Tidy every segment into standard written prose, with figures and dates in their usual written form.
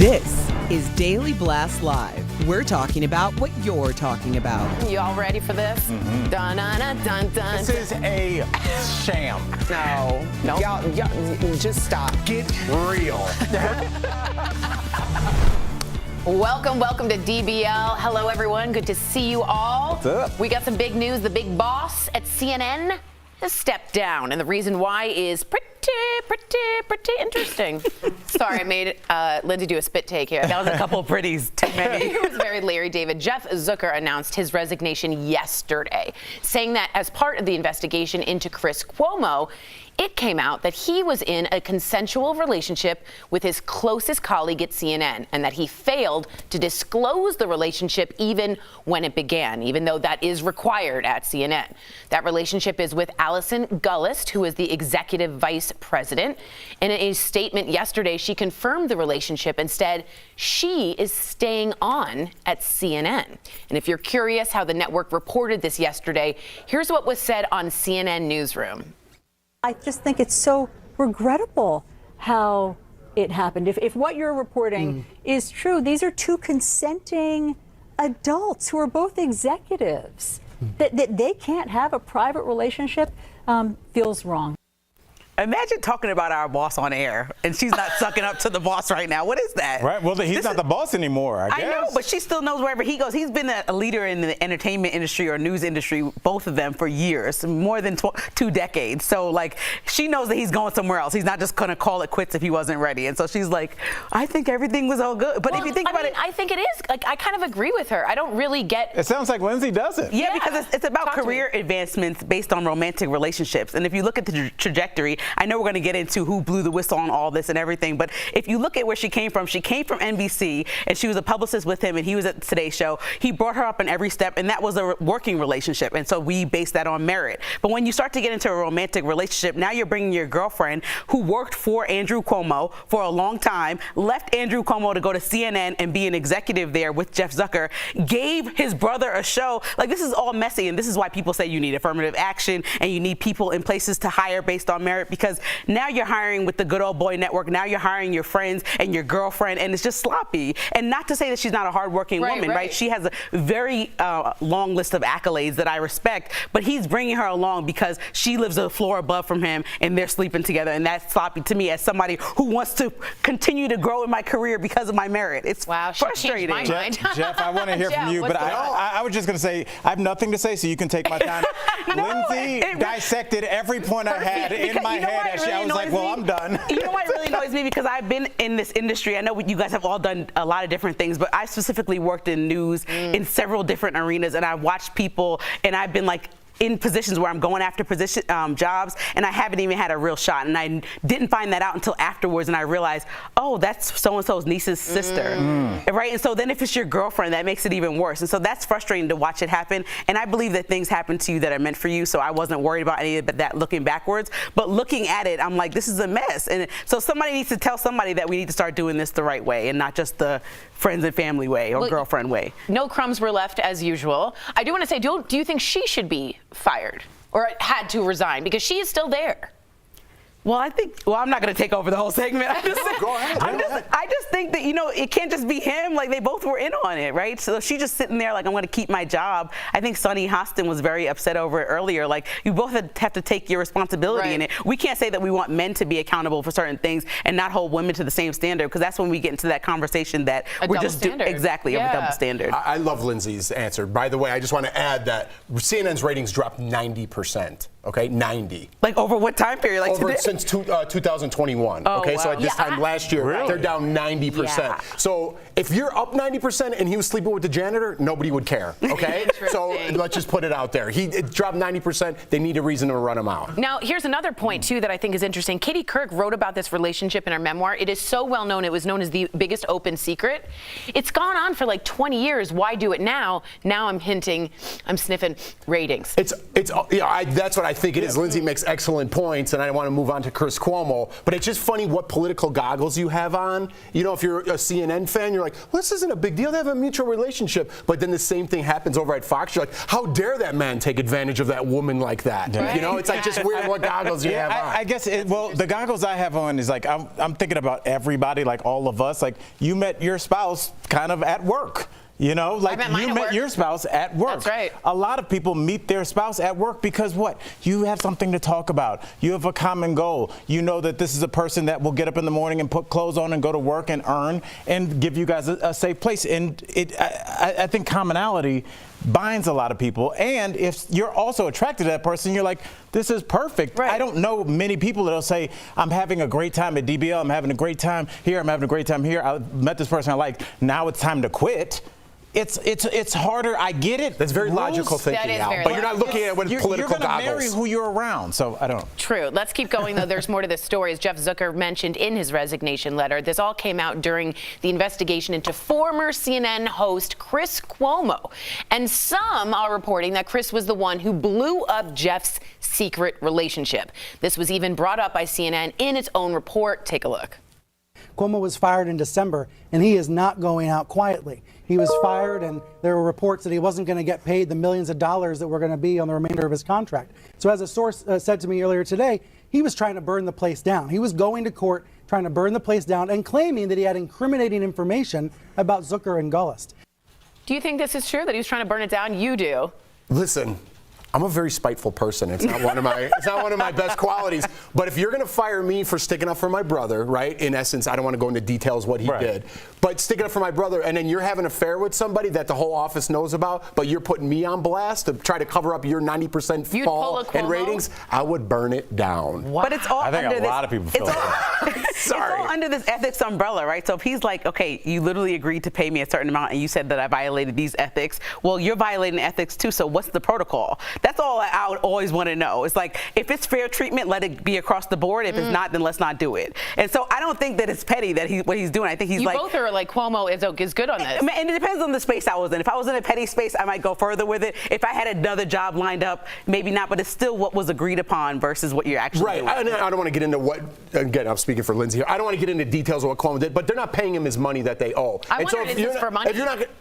This is Daily Blast Live. We're talking about what you're talking about. You all ready for this? Mm-hmm. Dun, dun, dun, dun. This is a sham. No. Y'all, just stop. Get real. Welcome to DBL. Hello, everyone. Good to see you all. What's up? We got some big news. The big boss at CNN has stepped down, and the reason why is pretty interesting. Sorry, I made Lindsay do a spit take here. That was a couple of pretties, too many. It was very Larry David. Jeff Zucker announced his resignation yesterday, saying that as part of the investigation into Chris Cuomo, it came out that he was in a consensual relationship with his closest colleague at CNN, and that he failed to disclose the relationship even when it began, even though that is required at CNN. That relationship is with Allison Gullist, who is the executive vice president. In a statement yesterday, she confirmed the relationship and said she is staying on at CNN. And if you're curious how the network reported this yesterday, here's what was said on CNN Newsroom. I just think it's so regrettable how it happened. If what you're reporting is true, these are two consenting adults who are both executives. That they can't have a private relationship feels wrong. Imagine talking about our boss on air, and she's not sucking up to the boss right now. What is that? Right. Well, he's not the boss anymore, I guess. I know, but she still knows wherever he goes. He's been a leader in the entertainment industry or news industry, both of them, for years, more than 2 decades. So, like, she knows that he's going somewhere else. He's not just going to call it quits if he wasn't ready. And so she's like, I think everything was all good. But if you think about it, I think it is. Like, I kind of agree with her. I don't really get. It sounds like Lindsay doesn't. Yeah, because it's about career advancements based on romantic relationships. And if you look at the trajectory, I know we're going to get into who blew the whistle on all this and everything, but if you look at where she came from NBC, and she was a publicist with him, and he was at Today's Show. He brought her up in every step, and that was a working relationship, and so we based that on merit. But when you start to get into a romantic relationship, now you're bringing your girlfriend, who worked for Andrew Cuomo for a long time, left Andrew Cuomo to go to CNN and be an executive there with Jeff Zucker, gave his brother a show. Like, this is all messy, and this is why people say you need affirmative action and you need people in places to hire based on merit, because now you're hiring with the good old boy network. Now you're hiring your friends and your girlfriend, and it's just sloppy. And not to say that she's not a hardworking woman, right? She has a very long list of accolades that I respect, but he's bringing her along because she lives a floor above from him, and they're sleeping together, and that's sloppy to me as somebody who wants to continue to grow in my career because of my merit. It's frustrating. My mind. Jeff, I want to hear from you, but I was just going to say, I have nothing to say, so you can take my time. Lindsay dissected every point I had in my head. I was like, well, I'm done. You know what really annoys me? Because I've been in this industry. I know you guys have all done a lot of different things, but I specifically worked in news in several different arenas, and I've watched people, and I've been like, in positions where I'm going after jobs, and I haven't even had a real shot. And I didn't find that out until afterwards, and I realized, oh, that's so-and-so's niece's sister, right? And so then if it's your girlfriend, that makes it even worse. And so that's frustrating to watch it happen. And I believe that things happen to you that are meant for you, so I wasn't worried about any of that looking backwards. But looking at it, I'm like, this is a mess. And so somebody needs to tell somebody that we need to start doing this the right way and not just the friends and family way or girlfriend way. No crumbs were left as usual. I do want to say, do you think she should be fired or had to resign, because she is still there? Well, I'm not going to take over the whole segment. Go ahead. I just think that, it can't just be him. Like, they both were in on it, right? So she's just sitting there like, I'm going to keep my job. I think Sonny Hostin was very upset over it earlier. Like, you both have to take your responsibility in it. We can't say that we want men to be accountable for certain things and not hold women to the same standard, because that's when we get into that conversation that we're just exactly of a double standard. I love Lindsay's answer. By the way, I just want to add that CNN's ratings dropped 90%. Okay, 90. Like, over what time period? Like, since 2021. Okay, so at this time last year, they're down 90%. Yeah. So if you're up 90% and he was sleeping with the janitor, nobody would care. Okay, so let's just put it out there. It dropped 90%. They need a reason to run him out. Now, here's another point too that I think is interesting. Katie Couric wrote about this relationship in her memoir. It is so well known. It was known as the biggest open secret. It's gone on for like 20 years. Why do it now? Now I'm sniffing ratings. That's what I think it is. Lindsay makes excellent points, and I want to move on on to Chris Cuomo, but it's just funny what political goggles you have on. You know, if you're a CNN fan, you're like, well, this isn't a big deal. They have a mutual relationship. But then the same thing happens over at Fox. You're like, how dare that man take advantage of that woman like that? Right. You know, it's like just weird what goggles you have on. I guess, the goggles I have on is like, I'm thinking about everybody, like all of us. Like, you met your spouse kind of at work. You know, like you met your spouse at work. That's right. A lot of people meet their spouse at work because what? You have something to talk about. You have a common goal. You know that this is a person that will get up in the morning and put clothes on and go to work and earn and give you guys a safe place. And I think commonality binds a lot of people. And if you're also attracted to that person, you're like, this is perfect. Right. I don't know many people that'll say, I'm having a great time at DBL. I'm having a great time here. I'm having a great time here. I met this person I like. Now it's time to quit. It's harder. I get it. That's very logical thinking, Al. But you're not looking at it with political goggles. You're going to marry who you're around, so I don't. True. Let's keep going, though. There's more to this story. As Jeff Zucker mentioned in his resignation letter, this all came out during the investigation into former CNN host Chris Cuomo. And some are reporting that Chris was the one who blew up Jeff's secret relationship. This was even brought up by CNN in its own report. Take a look. Cuomo was fired in December, and he is not going out quietly. He was fired, and there were reports that he wasn't going to get paid the millions of dollars that were going to be on the remainder of his contract. So as a source said to me earlier today, he was trying to burn the place down. He was going to court trying to burn the place down and claiming that he had incriminating information about Zucker and Gullist. Do you think this is true, that he was trying to burn it down? You do. Listen, I'm a very spiteful person. It's not one of my best qualities. But if you're going to fire me for sticking up for my brother, right? In essence, I don't want to go into details what he did. But sticking up for my brother, and then you're having an affair with somebody that the whole office knows about, but you're putting me on blast to try to cover up your 90% fall in ratings, I would burn it down. Wow. But it's all I think under a lot of people feel that. Sorry. It's all under this ethics umbrella, right? So if he's like, okay, you literally agreed to pay me a certain amount and you said that I violated these ethics, well, you're violating ethics too, so what's the protocol? That's all I would always want to know. It's like, if it's fair treatment, let it be across the board. If it's not, then let's not do it. And so I don't think that it's petty that what he's doing. I think he's you both are like, Cuomo is good on this. And it depends on the space I was in. If I was in a petty space, I might go further with it. If I had another job lined up, maybe not, but it's still what was agreed upon versus what you're actually doing. I don't want to get into what, again, I'm speaking for Lindsay here. I don't want to get into details of what Cuomo did, but they're not paying him his money that they owe. I wonder if it's for money.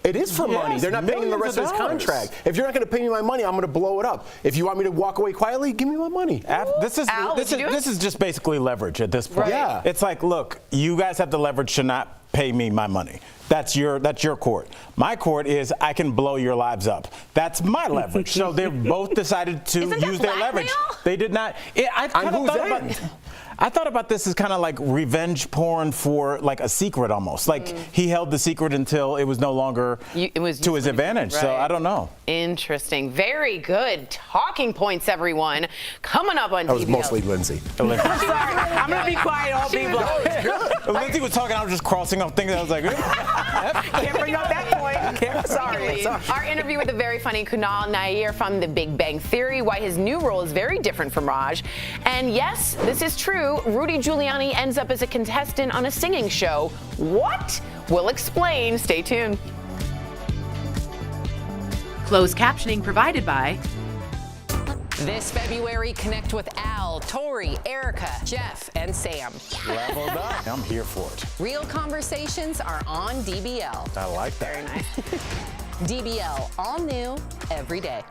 It is for money. They're not paying him the rest of his contract. If you're not going to pay me my money, I'm going to blow it up. If you want me to walk away quietly, give me my money. This is just basically leverage at this point. Right. Yeah. It's like, look, you guys have the leverage to not pay me my money. That's your court. My court is I can blow your lives up. That's my leverage. So they both decided to use their leverage. They did not. I thought about this as kind of like revenge porn for like a secret almost. Like he held the secret until it was no longer to his advantage. Right. So I don't know. Interesting. Very good talking points, everyone. Coming up on DBL. That was mostly Lindsay. Sorry, I'm going to be quiet all day long. Lindsay was talking, I was just crossing off things. I was like, can't bring up that point. Sorry. Our interview with the very funny Kunal Nayyar from The Big Bang Theory, why his new role is very different from Raj. And yes, this is true. Rudy Giuliani ends up as a contestant on a singing show. What? We'll explain. Stay tuned. Closed captioning provided by This February, connect with Al, Tori, Erica, Jeff, and Sam. leveled up. I'm here for it. Real conversations are on DBL. I like that. Very nice. DBL, all new, every day.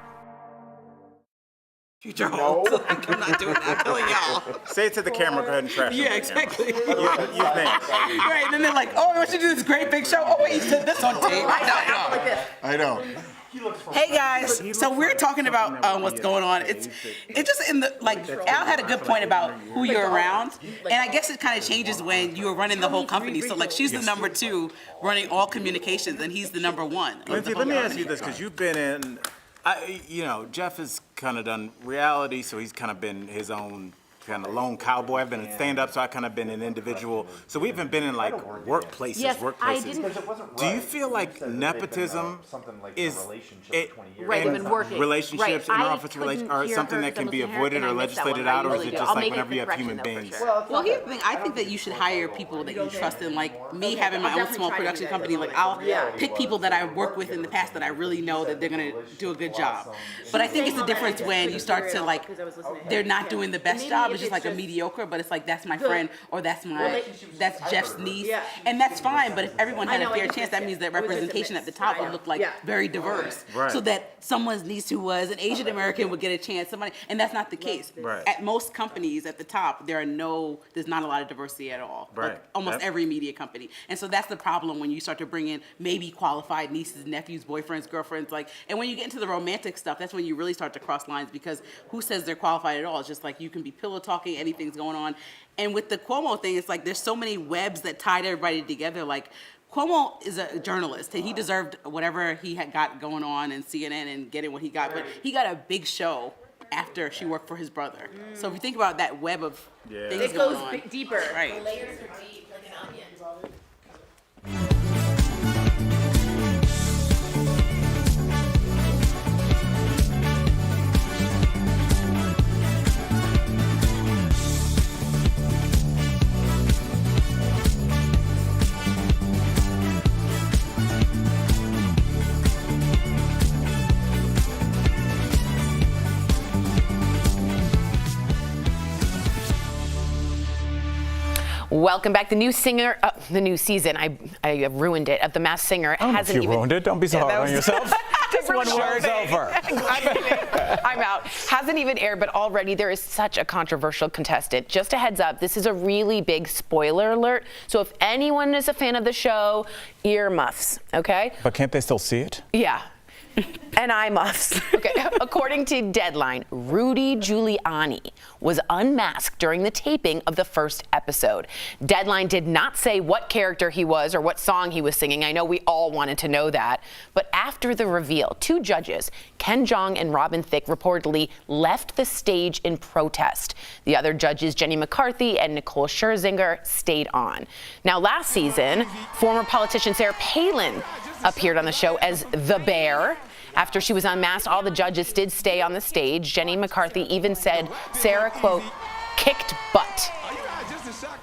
Future home. Like, I'm not doing that. I'm telling y'all. Say it to the camera. Go ahead and trash it. Yeah, exactly. Right, and then they're like, oh, we should do this great big show. Oh, wait, you said this on tape. I know. Hey guys, so we're talking about what's going on. It's just in the, like, Al had a good point about who you're around, and I guess it kind of changes when you're running the whole company. So like, she's the number 2 running all communications, and he's the number 1. Lindsay, let me ask you this, because you've been in, Jeff has kind of done reality, so he's kind of been his own kind of lone cowboy. I've been in stand-up, so I've kind of been an individual. So we've been in like workplaces. Do you feel like nepotism is relationships in office relations are something that can be avoided or legislated out, or is it just like whenever you have human beings? Well, here's the thing. I think that you should hire people that you trust in. Like me having my own small production company, like I'll pick people that I've worked with in the past that I really know that they're gonna do a good job. But I think it's the difference when you start to like, they're not doing the best job, job is just like a mediocre, but it's like that's my friend or that's Jeff's niece, and that's fine. But if everyone had a fair chance, that means that representation at the top would look like very diverse, so that someone's niece who was an Asian American would get a chance. And that's not the case. At most companies at the top, there's not a lot of diversity at all. Like almost every media company, and so that's the problem when you start to bring in maybe qualified nieces, nephews, boyfriends, girlfriends, and when you get into the romantic stuff, that's when you really start to cross lines, because who says they're qualified at all? It's just like you can be pillow talking, anything's going on. And with the Cuomo thing, it's like there's so many webs that tied everybody together. Like Cuomo is a journalist. He deserved whatever he had got going on in CNN and getting what he got, but he got a big show after she worked for his brother. So if you think about that web of things going on. It goes deeper. Right. The layers are deep, like an onion, brother. Welcome back. The new the new season. I ruined it. Of The Masked Singer hasn't even. You ruined it. Don't be so hard on yourself. Just one word. Over. I'm out. Hasn't even aired, but already there is such a controversial contestant. Just a heads up, this is a really big spoiler alert. So if anyone is a fan of the show, earmuffs, okay? But can't they still see it? Yeah. And eye muffs. Okay. According to Deadline, Rudy Giuliani was unmasked during the taping of the first episode. Deadline did not say what character he was or what song he was singing. I know we all wanted to know that. But after the reveal, two judges, Ken Jeong and Robin Thicke, reportedly left the stage in protest. The other judges, Jenny McCarthy and Nicole Scherzinger, stayed on. Now, last season, former politician Sarah Palin appeared on the show as the Bear. After she was unmasked, all the judges did stay on the stage. Jenny McCarthy even said Sarah, quote, kicked butt.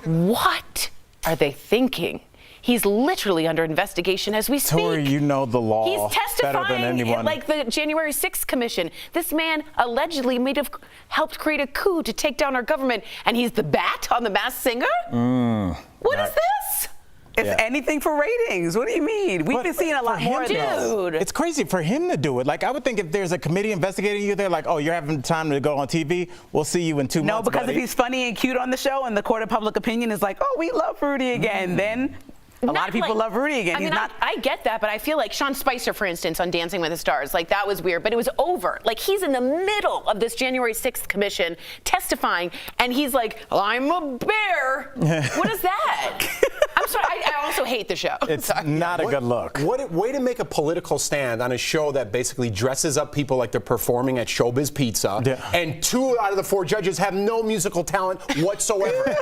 What are they thinking? He's literally under investigation as we speak. Tori, you know the law He's testifying better than anyone. Like the January 6th Commission. This man allegedly helped create a coup to take down our government, and he's the bat on The Masked Singer? What is this? It's anything for ratings. What do you mean? We've been seeing a lot more of this. Dude. It's crazy for him to do it. Like, I would think if there's a committee investigating you, they're like, oh, you're having time to go on TV? We'll see you in 2 months, No, because buddy. if he's funny and cute on the show and the court of public opinion is like, oh, we love Rudy again, then a lot of people love Rudy again. I mean, I get that, but I feel like Sean Spicer, for instance, on Dancing with the Stars, like that was weird, but it was over. Like he's in the middle of this January 6th commission testifying, and he's like, I'm a bear. What is that? I'm sorry, I also hate the show. It's not a good look. What way to make a political stand on a show that basically dresses up people like they're performing at Showbiz Pizza, and 2 out of the 4 judges have no musical talent whatsoever.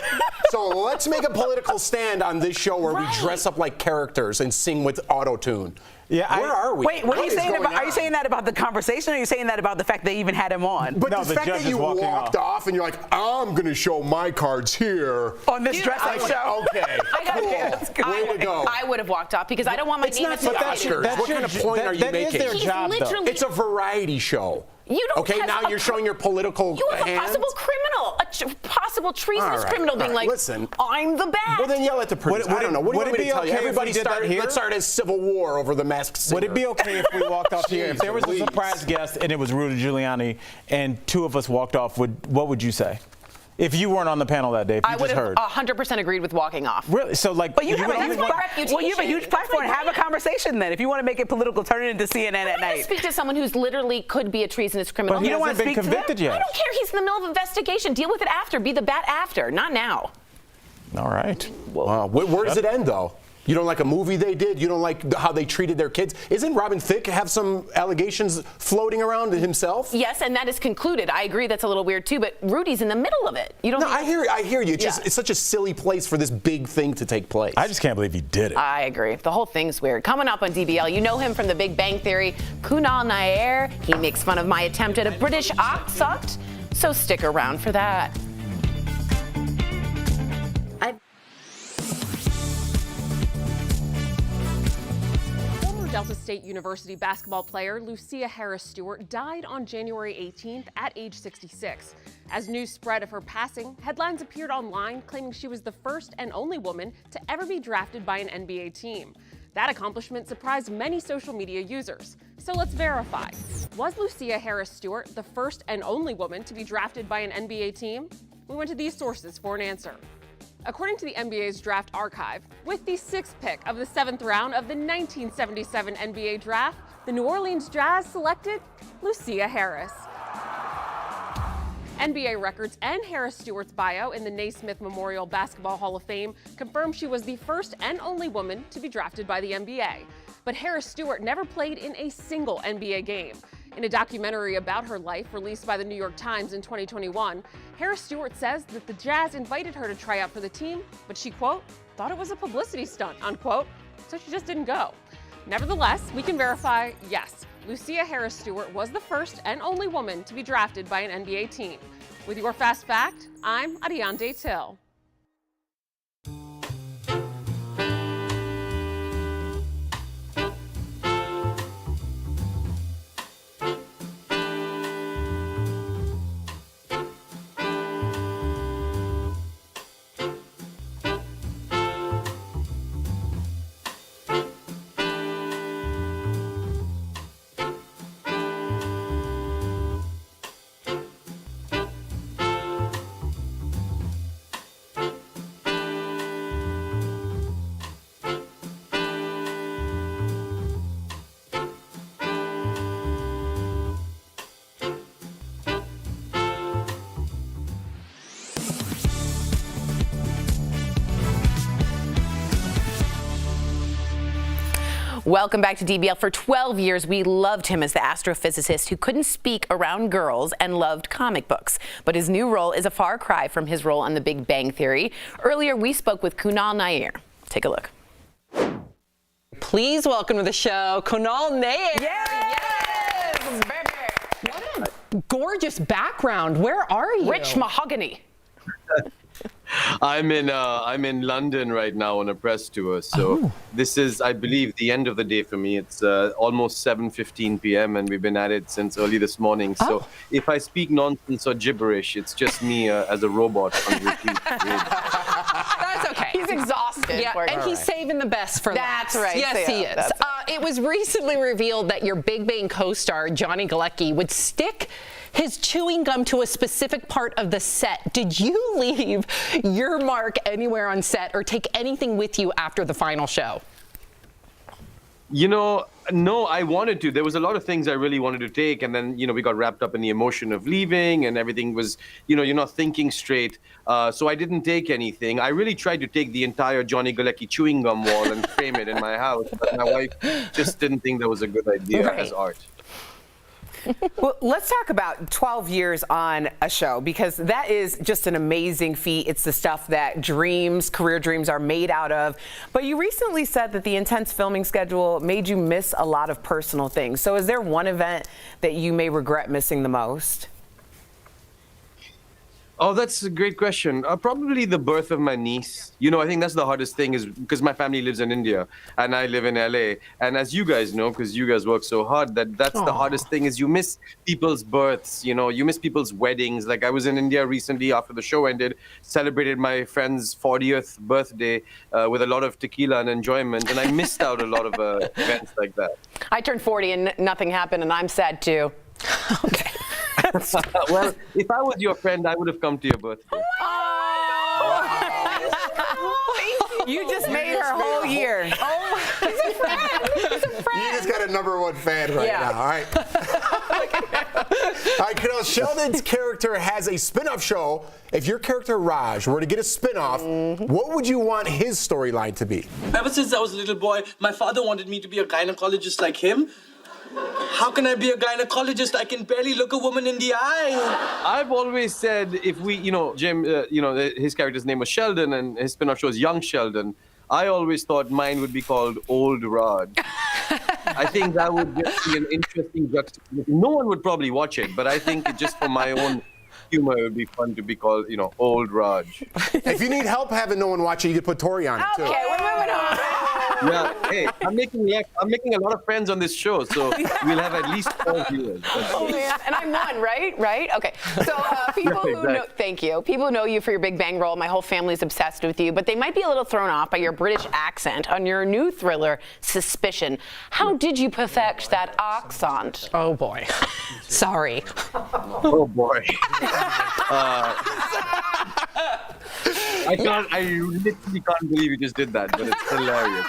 So let's make a political stand on this show where we dress up like characters and sing with auto-tune. Yeah, where are we? Wait, what are you saying about? Are you saying that about the conversation, or are you saying that about the fact they even had him on? But No, the the fact judge that is you walking walked off and you're like, I'm going to show my cards here On this dress-up show. Okay, cool. Way to go. I would have walked off because I don't want my It's name not to the Oscars. What kind of point are you that making? Is their He's job, though. literally- It's a variety show. You don't okay, have now you're showing your political You have hands? a possible criminal, a possible treasonous All right, criminal being like, listen. I'm the bat. Well, then yell at the producer. I don't know. What do you want me to tell you? Everybody let's start a civil war over the Masked Singer. Would it be okay if we walked off here? If there was a surprise guest and it was Rudy Giuliani and 2 of us walked off, what would you say? If you weren't on the panel that day, if you I would just have heard. 100% agreed with walking off. Really? So like, But you have would a only huge want- reputation. Well, you have a huge platform. Have a conversation then. If you want to make it political, turn it into CNN at I want to night. speak to someone who's literally could be a treasonous criminal. But he You don't hasn't wanna been speak to convicted I yet. don't care. He's in the middle of investigation. Deal with it after. Be the bat after, not now. All right. Where does it end, though? You don't like a movie they did? You don't like how they treated their kids? Isn't Robin Thicke have some allegations floating around himself? Yes, and that is concluded. I agree that's a little weird too, but Rudy's in the middle of it. You don't No, I hear you. It's Yeah. it's such a silly place for this big thing to take place. I just can't believe he did it. I agree. The whole thing's weird. Coming up on DBL, you know him from The Big Bang Theory, Kunal Nayyar. He makes fun of my attempt at a British accent, so stick around for that. Delta State University basketball player Lusia Harris-Stewart died on January 18th at age 66. As news spread of her passing, headlines appeared online claiming she was the first and only woman to ever be drafted by an NBA team. That accomplishment surprised many social media users. So let's verify. Was Lusia Harris-Stewart the first and only woman to be drafted by an NBA team? We went to these sources for an answer. According to the NBA's draft archive, with the 6th pick of the 7th round of the 1977 NBA draft, the New Orleans Jazz selected Lusia Harris. NBA records and Harris-Stewart's bio in the Naismith Memorial Basketball Hall of Fame confirm she was the first and only woman to be drafted by the NBA. But Harris-Stewart never played in a single NBA game. In a documentary about her life released by the New York Times in 2021, Harris-Stewart says that the Jazz invited her to try out for the team, but she, quote, thought it was a publicity stunt, unquote, so she just didn't go. Nevertheless, we can verify, yes, Lusia Harris-Stewart was the first and only woman to be drafted by an NBA team. With your Fast Fact, I'm Adiante Till. Welcome back to DBL. For 12 years, we loved him as the astrophysicist who couldn't speak around girls and loved comic books. But his new role is a far cry from his role on The Big Bang Theory. Earlier, we spoke with Kunal Nayyar. Take a look. Please welcome to the show, Kunal Nayyar. Yes, baby. What a gorgeous background. Where are you? Rich mahogany. I'm in London right now on a press tour, so this is, I believe, the end of the day for me. It's almost 7:15 p.m. and we've been at it since early this morning. So if I speak nonsense or gibberish, it's just me as a robot on repeat. That's okay. He's exhausted. Yeah, and he's saving the best for last. That's right. Yes, he is. It was recently revealed that your Big Bang co-star Johnny Galecki would stick his chewing gum to a specific part of the set. Did you leave your mark anywhere on set or take anything with you after the final show? You know, no, I wanted to. There was a lot of things I really wanted to take, and then, we got wrapped up in the emotion of leaving, and everything was, you're not thinking straight. So I didn't take anything. I really tried to take the entire Johnny Galecki chewing gum wall and frame it in my house, but my wife just didn't think that was a good idea as art. Well, let's talk about 12 years on a show, because that is just an amazing feat. It's the stuff that career dreams are made out of. But you recently said that the intense filming schedule made you miss a lot of personal things. So is there one event that you may regret missing the most? Oh, that's a great question. Probably the birth of my niece. I think that's the hardest thing, is because my family lives in India and I live in LA. And as you guys know, because you guys work so hard, that's the hardest thing, is you miss people's births. You miss people's weddings. Like, I was in India recently after the show ended, celebrated my friend's 40th birthday with a lot of tequila and enjoyment. And I missed out a lot of events like that. I turned 40 and nothing happened, and I'm sad too. Okay. Well, if I was your friend, I would have come to your birthday. You just made her whole year. He's a friend. You just got a #1 fan right now. All right. All right, Kunal, Sheldon's character has a spin-off show. If your character Raj were to get a spin-off, what would you want his storyline to be? Ever since I was a little boy, my father wanted me to be a gynecologist like him. How can I be a gynecologist? I can barely look a woman in the eye. I've always said, if we, Jim, his character's name was Sheldon and his spin-off show is Young Sheldon. I always thought mine would be called Old Rod. I think that would just be an interesting juxtaposition. No one would probably watch it, but I think just for my own humor, it would be fun to be called, Old Raj. If you need help having no one watching, you could put Tori on it, too. Okay, we're moving on. Yeah, hey, I'm making a lot of friends on this show, so we'll have at least 4 viewers. Oh man, and I'm one, right? Right? Okay. So people who know, thank you. People who know you for your Big Bang role, my whole family's obsessed with you, but they might be a little thrown off by your British accent on your new thriller, Suspicion. How did you perfect that accent? Oh boy. Sorry. Oh boy. I literally can't believe you just did that, but it's hilarious.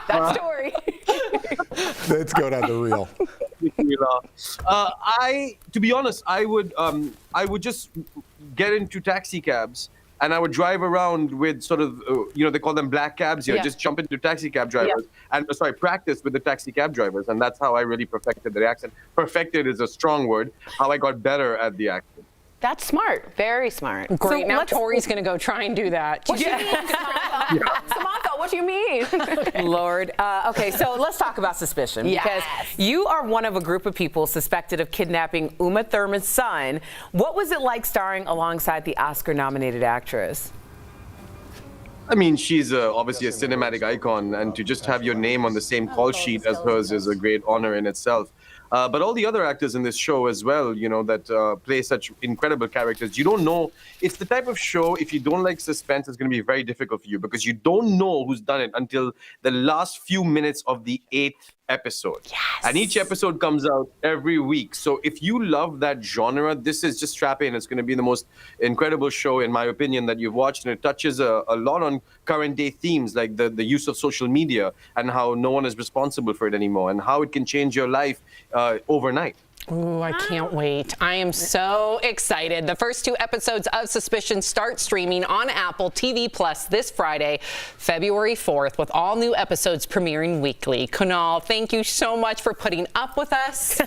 That story. Let's go down the reel. To be honest, I would just get into taxi cabs and I would drive around with sort of, they call them black cabs here. Yeah. Just jump into taxi cab drivers and practice with the taxi cab drivers, and that's how I really perfected the accent. Perfected is a strong word. How I got better at the accent. That's smart. Very smart. Great. Now Tori's going to go try and do that. What do you mean, Samantha? Samantha, what do you mean? Lord. Okay, so let's talk about Suspicion. Yes. Because you are one of a group of people suspected of kidnapping Uma Thurman's son. What was it like starring alongside the Oscar-nominated actress? I mean, she's obviously a cinematic icon, and to just have your name on the same call sheet as hers is a great honor in itself. But all the other actors in this show as well, that play such incredible characters. You don't know. It's the type of show, if you don't like suspense, it's going to be very difficult for you because you don't know who's done it until the last few minutes of the 8th episode. Yes. And each episode comes out every week. So if you love that genre, this is just strap in. It's going to be the most incredible show, in my opinion, that you've watched. And it touches a lot on current day themes like the use of social media and how no one is responsible for it anymore and how it can change your life overnight. Ooh, I can't wait. I am so excited. The first 2 episodes of Suspicion start streaming on Apple TV Plus this Friday, February 4th, with all new episodes premiering weekly. Kunal, thank you so much for putting up with us.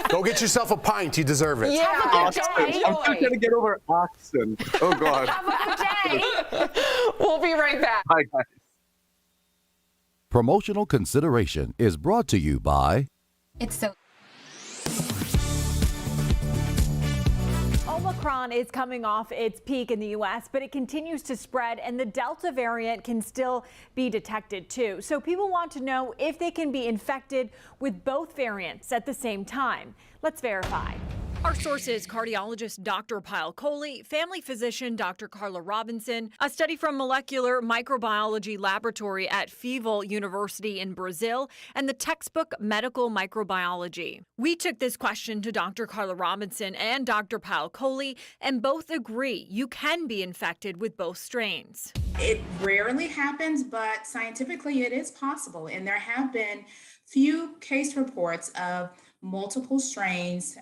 Go get yourself a pint. You deserve it. Yeah. Have a good day. I'm still trying to get over oxen. Oh, God. Have a good day. We'll be right back. Bye, guys. Promotional consideration is brought to you by... It's so... Omicron is coming off its peak in the U.S., but it continues to spread, and the Delta variant can still be detected too. So people want to know if they can be infected with both variants at the same time. Let's verify. Our sources, cardiologist Dr. Pyle Coley, family physician Dr. Carla Robinson, a study from Molecular Microbiology Laboratory at Feville University in Brazil, and the textbook Medical Microbiology. We took this question to Dr. Carla Robinson and Dr. Pyle Coley, and both agree you can be infected with both strains. It rarely happens, but scientifically it is possible, and there have been few case reports of multiple strains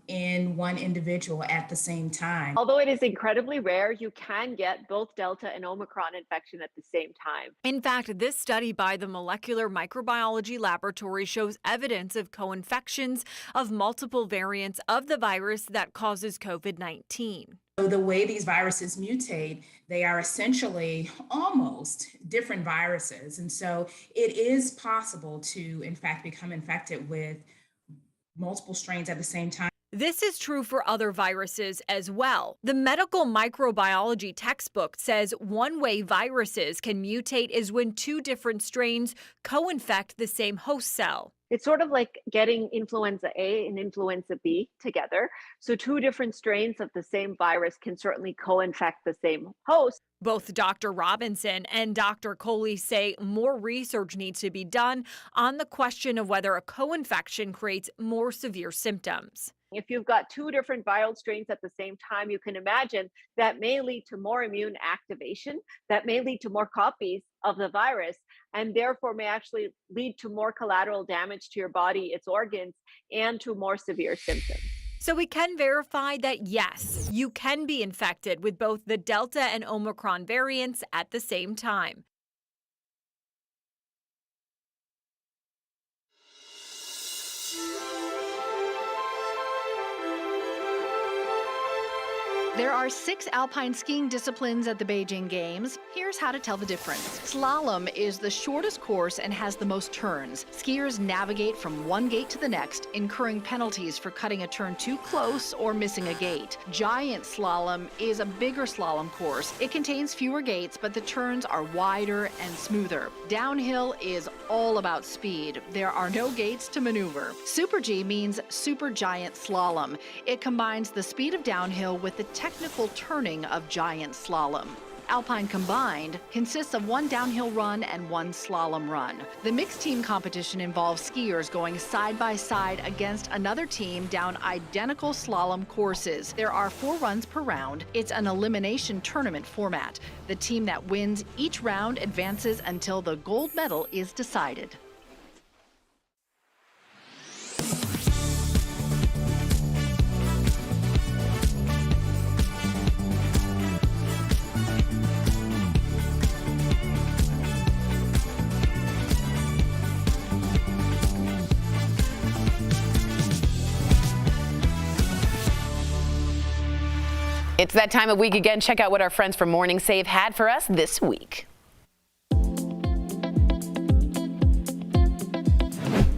in one individual at the same time. Although it is incredibly rare, you can get both Delta and Omicron infection at the same time. In fact, this study by the Molecular Microbiology Laboratory shows evidence of co-infections of multiple variants of the virus that causes COVID-19. So the way these viruses mutate, they are essentially almost different viruses. And so it is possible to, in fact, become infected with multiple strains at the same time. This is true for other viruses as well. The medical microbiology textbook says one way viruses can mutate is when 2 different strains co-infect the same host cell. It's sort of like getting influenza A and influenza B together. So 2 different strains of the same virus can certainly co-infect the same host. Both Dr. Robinson and Dr. Coley say more research needs to be done on the question of whether a co-infection creates more severe symptoms. If you've got 2 different viral strains at the same time, you can imagine that may lead to more immune activation, that may lead to more copies of the virus, and therefore may actually lead to more collateral damage to your body, its organs, and to more severe symptoms. So we can verify that yes, you can be infected with both the Delta and Omicron variants at the same time. There are 6 alpine skiing disciplines at the Beijing Games. Here's how to tell the difference. Slalom is the shortest course and has the most turns. Skiers navigate from one gate to the next, incurring penalties for cutting a turn too close or missing a gate. Giant slalom is a bigger slalom course. It contains fewer gates, but the turns are wider and smoother. Downhill is all about speed. There are no gates to maneuver. Super G means super giant slalom. It combines the speed of downhill with the technical turning of giant slalom. Alpine Combined consists of 1 downhill run and 1 slalom run. The mixed team competition involves skiers going side by side against another team down identical slalom courses. There are 4 runs per round. It's an elimination tournament format. The team that wins each round advances until the gold medal is decided. It's that time of week again. Check out what our friends from Morning Save had for us this week. All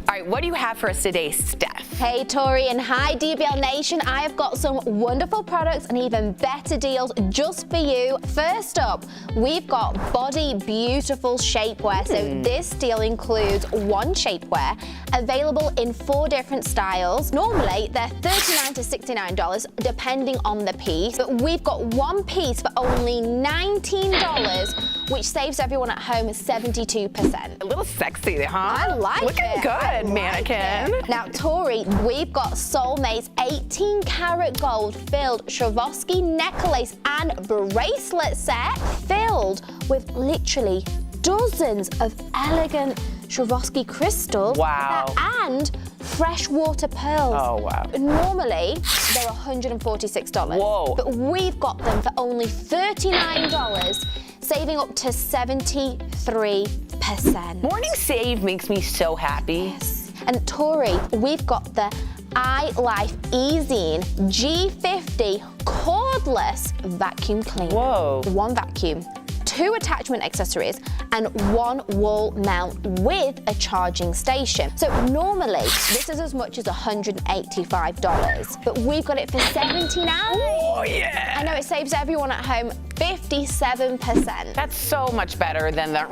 right, what do you have for us today, Steph? Hey, Tori, and hi, DBL Nation. I have got some wonderful products and even better deals just for you. First up, we've got Body Beautiful Shapewear. So this deal includes 1 shapewear, available in 4 different styles. Normally, they're $39 to $69, depending on the piece. But we've got 1 piece for only $19, which saves everyone at home 72%. A little sexy, huh? I like Looking it. good, mannequin. Now, Tori, we've got Soulmate's 18-karat gold filled Swarovski necklace and bracelet set filled with literally dozens of elegant Swarovski crystals. Wow. And freshwater pearls. Oh, wow. Normally, they're $146. Whoa. But we've got them for only $39, saving up to 73%. Morning Save makes me so happy. Yes. And Tori, we've got the iLife Easine G50 cordless vacuum cleaner. Whoa. 1 vacuum, 2 attachment accessories, and 1 wall mount with a charging station. So normally, this is as much as $185, but we've got it for $79. Oh, yeah. I know it saves everyone at home 57%. That's so much better than the...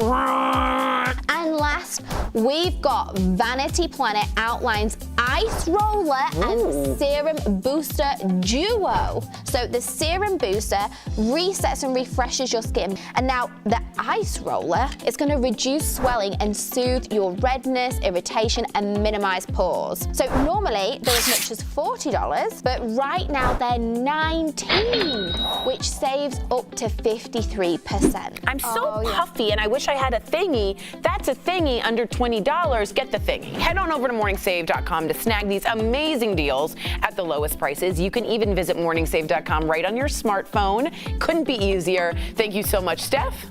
And last, we've got Vanity Planet Outlines Ice Roller and Serum Booster Duo. So the Serum Booster resets and refreshes your skin. And now the Ice Roller is going to reduce swelling and soothe your redness, irritation, and minimize pores. So normally they're as much as $40, but right now they're $19, which saves up to 53%. I'm so puffy and I wish I had a thingy. That's a thingy under $20. Get the thingy. Head on over to morningsave.com to snag these amazing deals at the lowest prices. You can even visit morningsave.com right on your smartphone. Couldn't be easier. Thank you so much, Steph.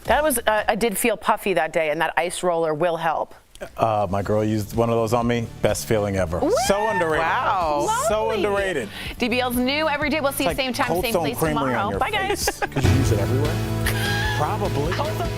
That was, I did feel puffy that day, and that ice roller will help. My girl used one of those on me. Best feeling ever. Woo! So underrated. Wow. So Lovely. underrated. DBL's new every day. We'll see you same time, Cold same Stone place Creamery on tomorrow. your Bye, face. guys. Could you use it everywhere? Probably. Cold Stone